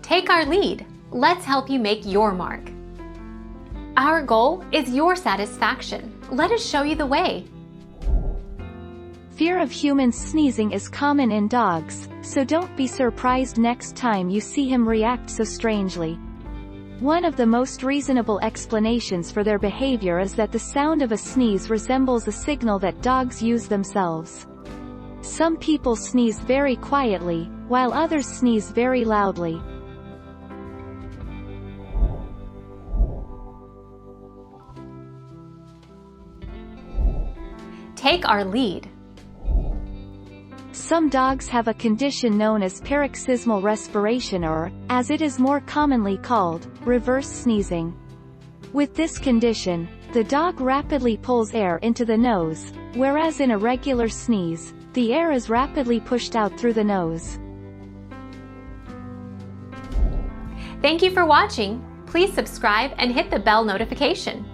Take our lead. Let's help you make your mark. Our goal is your satisfaction. Let us show you the way. Fear of humans sneezing is common in dogs, so don't be surprised next time you see him react so strangely. One of the most reasonable explanations for their behavior is that the sound of a sneeze resembles a signal that dogs use themselves. Some people sneeze very quietly, while others sneeze very loudly. Take our lead. Some dogs have a condition known as paroxysmal respiration or, as it is more commonly called, reverse sneezing. With this condition, the dog rapidly pulls air into the nose, whereas in a regular sneeze, the air is rapidly pushed out through the nose. Thank you for watching. Please subscribe and hit the bell notification.